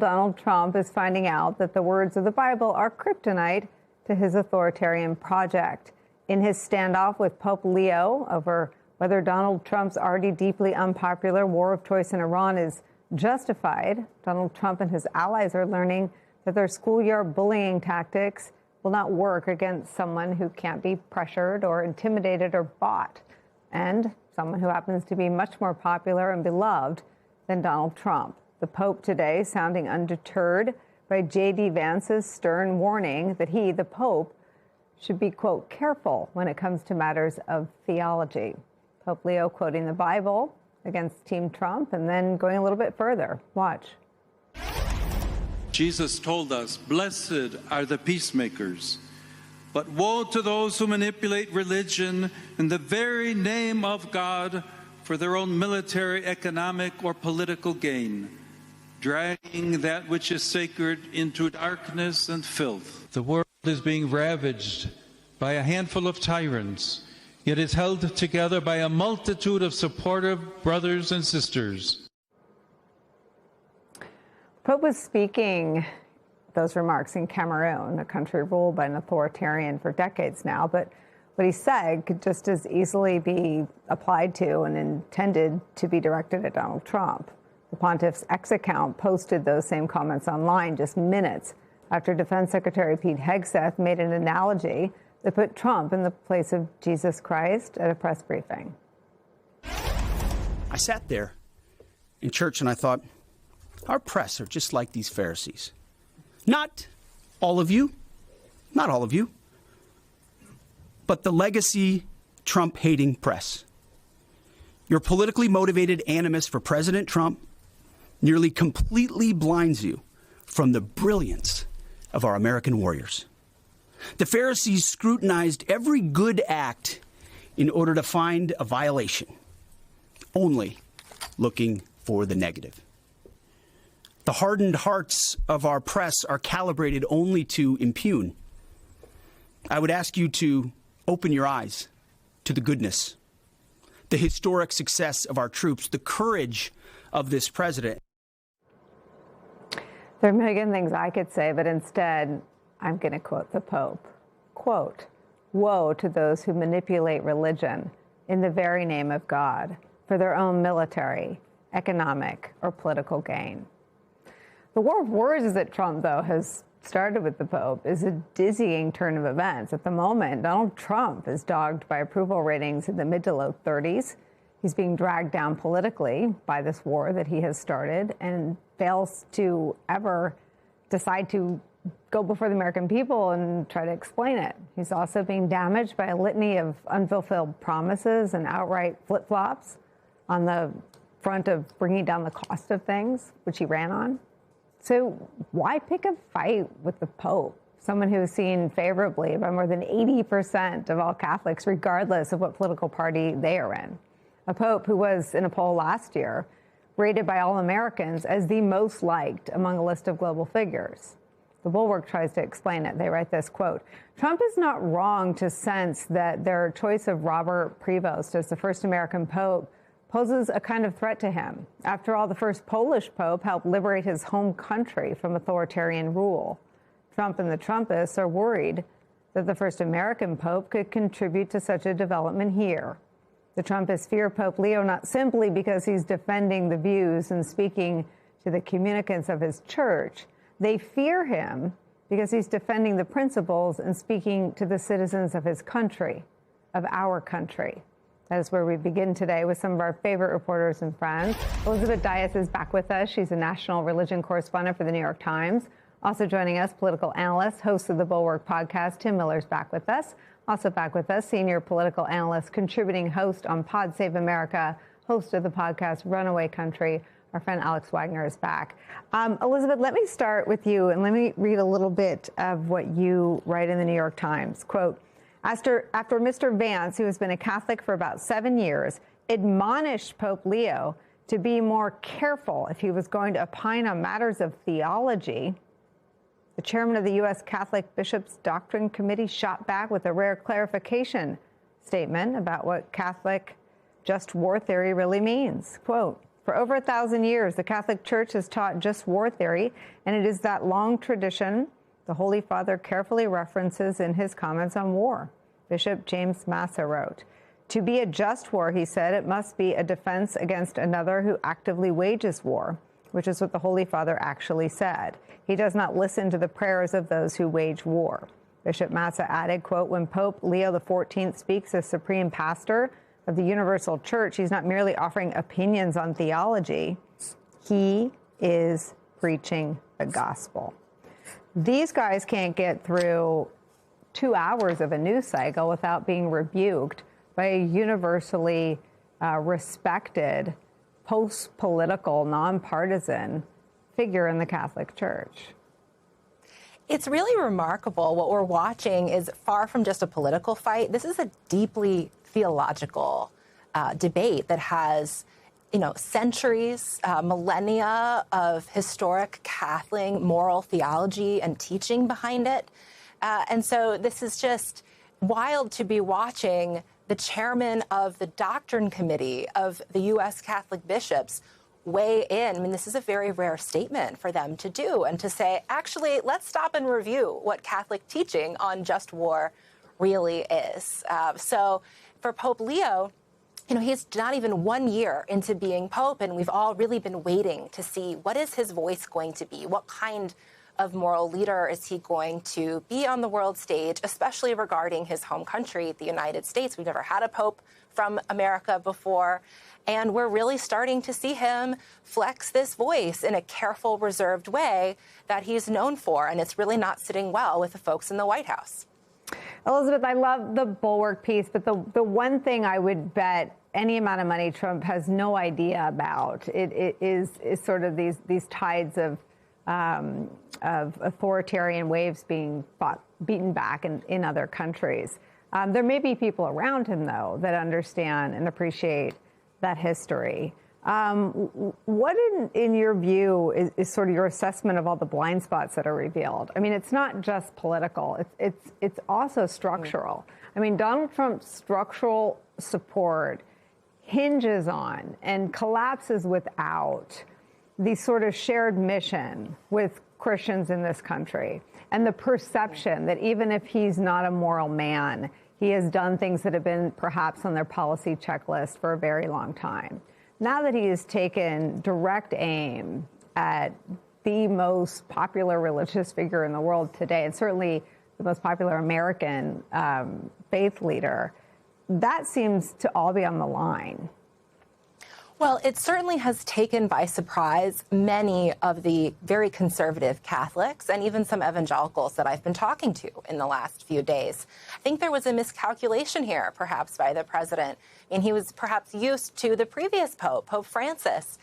Donald Trump is finding out that the words of the Bible are kryptonite to his authoritarian project. In his standoff with Pope Leo over whether Donald Trump's already deeply unpopular war of choice in Iran is justified, Donald Trump and his allies are learning that their schoolyard bullying tactics will not work against someone who can't be pressured or intimidated or bought, and someone who happens to be much more popular and beloved than Donald Trump. The Pope today sounding undeterred by J.D. Vance's stern warning that he, the Pope, should be, quote, careful when it comes to matters of theology. Pope Leo quoting the Bible against Team Trump and then going a little bit further. Watch. Jesus told us, "Blessed are the peacemakers, but woe to those who manipulate religion in the very name of God for their own military, economic, or political gain, dragging that which is sacred into darkness and filth." The world is being ravaged by a handful of tyrants, yet is held together by a multitude of supportive brothers and sisters. Pope was speaking those remarks in Cameroon, a country ruled by an authoritarian for decades now. But what he said could just as easily be applied to and intended to be directed at Donald Trump. The Pontiff's X account posted those same comments online just minutes after Defense Secretary Pete Hegseth made an analogy that put Trump in the place of Jesus Christ at a press briefing. I sat there in church and I thought, our press are just like these Pharisees. Not all of you, but the legacy Trump-hating press. Your politically motivated animus for President Trump nearly completely blinds you from the brilliance of our American warriors. The Pharisees scrutinized every good act in order to find a violation, only looking for the negative. The hardened hearts of our press are calibrated only to impugn. I would ask you to open your eyes to the goodness, the historic success of our troops, the courage of this president. There are a million things I could say, but instead, I'm going to quote the Pope. Quote, "Woe to those who manipulate religion in the very name of God for their own military, economic, or political gain." The war of words that Trump, though, has started with the Pope is a dizzying turn of events. At the moment, Donald Trump is dogged by approval ratings in the mid to low 30s. He's being dragged down politically by this war that he has started and fails to ever decide to go before the American people and try to explain it. He's also being damaged by a litany of unfulfilled promises and outright flip-flops on the front of bringing down the cost of things, which he ran on. So why pick a fight with the Pope, someone who is seen favorably by more than 80% of all Catholics, regardless of what political party they are in? A Pope who was, in a poll last year, rated by all Americans as the most liked among a list of global figures. The Bulwark tries to explain it. They write this, quote, "Trump is not wrong to sense that their choice of Robert Prevost as the first American Pope poses a kind of threat to him. After all, the first Polish Pope helped liberate his home country from authoritarian rule. Trump and the Trumpists are worried that the first American Pope could contribute to such a development here. The Trumpists fear Pope Leo not simply because he's defending the views and speaking to the communicants of his church. They fear him because he's defending the principles and speaking to the citizens of his country, of our country." That is where we begin today with some of our favorite reporters and friends. Elizabeth Dias is back with us. She's a national religion correspondent for the New York Times. Also joining us, political analyst, host of the Bulwark podcast, Tim Miller's back with us. Also back with us, senior political analyst, contributing host on Pod Save America, host of the podcast Runaway Country. Our friend Alex Wagner is back. Elizabeth, let me start with you, and let me read a little bit of what you write in the New York Times. Quote, After Mr. Vance, who has been a Catholic for about 7 years, admonished Pope Leo to be more careful if he was going to opine on matters of theology, the chairman of the U.S. Catholic Bishops' Doctrine Committee shot back with a rare clarification statement about what Catholic just war theory really means. Quote, For over 1,000 years, the Catholic Church has taught just war theory, and it is that long tradition the Holy Father carefully references in his comments on war. Bishop James Massa wrote, "To be a just war," he said, "it must be a defense against another who actively wages war," which is what the Holy Father actually said. He does not listen to the prayers of those who wage war. Bishop Massa added, quote, "When Pope Leo XIV speaks as supreme pastor of the Universal Church, he's not merely offering opinions on theology. He is preaching the gospel." These guys can't get through 2 hours of a news cycle without being rebuked by a universally respected, post-political, nonpartisan figure in the Catholic Church. It's really remarkable. What we're watching is far from just a political fight. This is a deeply theological debate that has, centuries, millennia of historic Catholic moral theology and teaching behind it. And so this is just wild to be watching the chairman of the doctrine committee of the U.S. Catholic bishops weigh in. I mean, this is a very rare statement for them to do, and to say, actually, let's stop and review what Catholic teaching on just war really is. So for Pope Leo, he's not even 1 year into being Pope, and we've all really been waiting to see what is his voice going to be? What kind of moral leader is he going to be on the world stage, especially regarding his home country, the United States? We've never had a Pope from America before, and we're really starting to see him flex this voice in a careful, reserved way that he's known for, and it's really not sitting well with the folks in the White House. Elizabeth, I love the Bulwark piece, but the one thing I would bet any amount of money Trump has no idea about it is sort of these tides of authoritarian waves being beaten back in other countries. There may be people around him, though, that understand and appreciate that history. What, in your view, is sort of your assessment of all the blind spots that are revealed? I mean, it's not just political; it's also structural. I mean, Donald Trump's structural support hinges on and collapses without the sort of shared mission with Christians in this country, and the perception that even if he's not a moral man, he has done things that have been perhaps on their policy checklist for a very long time. Now that he has taken direct aim at the most popular religious figure in the world today, and certainly the most popular American faith leader, that seems to all be on the line. Well, it certainly has taken by surprise many of the very conservative Catholics and even some evangelicals that I've been talking to in the last few days. I think there was a miscalculation here, perhaps, by the president. I mean, he was perhaps used to the previous Pope, Pope Francis,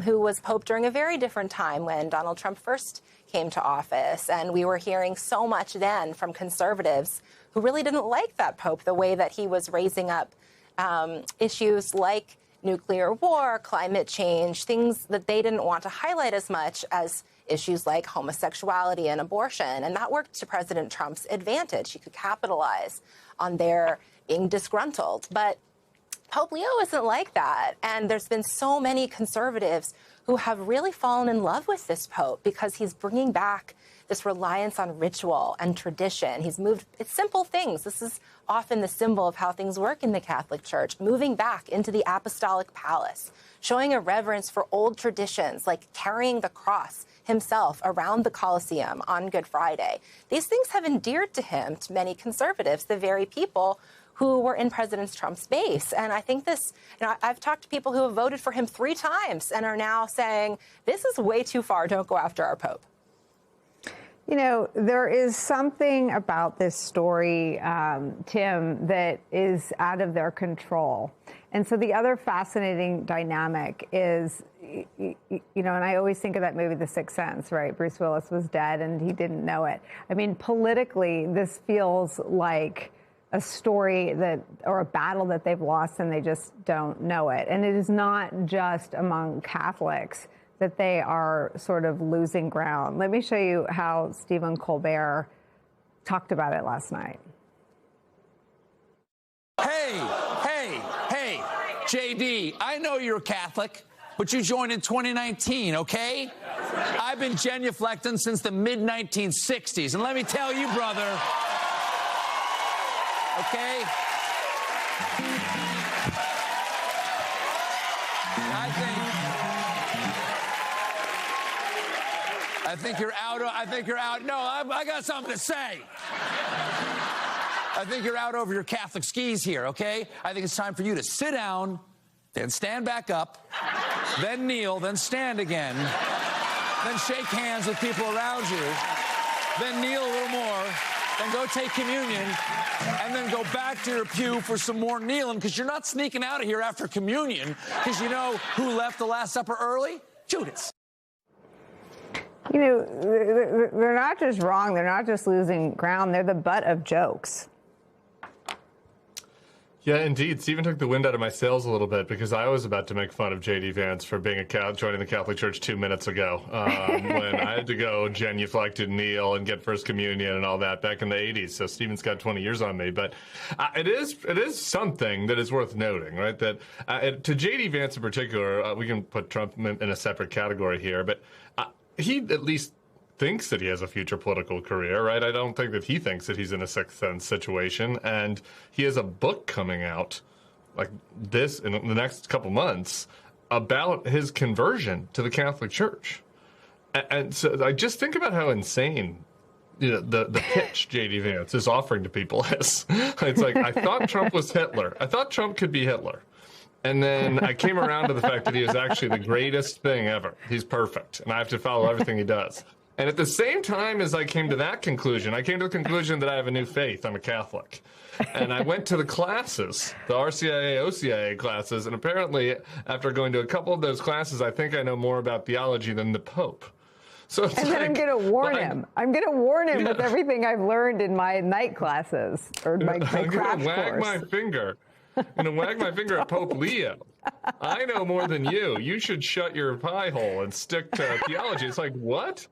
who was Pope during a very different time when Donald Trump first came to office. And we were hearing so much then from conservatives who really didn't like that Pope, the way that he was raising up issues like nuclear war, climate change, things that they didn't want to highlight as much as issues like homosexuality and abortion. And that worked to President Trump's advantage. He could capitalize on their being disgruntled. But Pope Leo isn't like that. And there's been so many conservatives who have really fallen in love with this Pope because he's bringing back this reliance on ritual and tradition. He's moved, it's simple things. This is often the symbol of how things work in the Catholic Church, moving back into the apostolic palace, showing a reverence for old traditions like carrying the cross himself around the Colosseum on Good Friday. These things have endeared to him, to many conservatives, the very people who were in President Trump's base. And I think this, I've talked to people who have voted for him 3 times and are now saying, this is way too far, don't go after our Pope. There is something about this story, Tim, that is out of their control. And so the other fascinating dynamic is, and I always think of that movie, The Sixth Sense, right? Bruce Willis was dead and he didn't know it. I mean, politically, this feels like a story or a battle that they've lost and they just don't know it. And it is not just among Catholics that they are sort of losing ground. Let me show you how Stephen Colbert talked about it last night. Hey, JD, I know you're a Catholic, but you joined in 2019, okay? I've been genuflecting since the mid-1960s, and let me tell you, brother, okay? I think you're out. No, I got something to say. I think you're out over your Catholic skis here, okay? I think it's time for you to sit down, then stand back up, then kneel, then stand again, then shake hands with people around you, then kneel a little more, then go take communion, and then go back to your pew for some more kneeling, because you're not sneaking out of here after communion, because you know who left the Last Supper early? Judas. You know, they're not just wrong. They're not just losing ground. They're the butt of jokes. Yeah, indeed. Stephen took the wind out of my sails a little bit, because I was about to make fun of J.D. Vance for being joining the Catholic Church 2 minutes ago, when I had to go genuflect and kneel and get First Communion and all that back in the 80s. So Stephen's got 20 years on me. But it is something that is worth noting, right? That to J.D. Vance in particular, we can put Trump in a separate category here, but he at least thinks that he has a future political career, right? I don't think that he thinks that he's in a Sixth Sense situation. And he has a book coming out like this in the next couple months about his conversion to the Catholic Church. And so I just think about how insane, you know, the pitch J.D. Vance is offering to people is. It's like, I thought Trump was Hitler. I thought Trump could be Hitler. And then I came around to the fact that he is actually the greatest thing ever. He's perfect, and I have to follow everything he does. And at the same time as I came to that conclusion, I came to the conclusion that I have a new faith. I'm a Catholic. And I went to the classes, the RCIA, OCIA classes, and apparently after going to a couple of those classes, I think I know more about theology than the Pope. So it's and then I'm going to warn him. I'm going to warn him with everything I've learned in my night classes or my crash course. I'm going to wag my finger. I'm going to wag my finger at Pope Leo. I know more than you. You should shut your pie hole and stick to theology. It's like, what?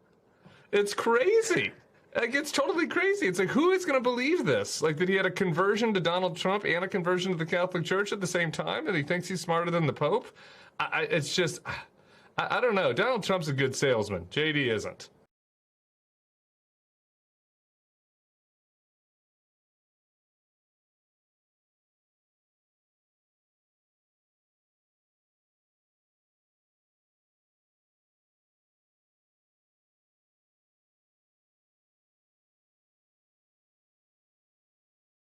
It's crazy. Like, it's totally crazy. It's like, who is going to believe this? Like, that he had a conversion to Donald Trump and a conversion to the Catholic Church at the same time, and he thinks he's smarter than the Pope? It's just, I don't know. Donald Trump's a good salesman. JD isn't.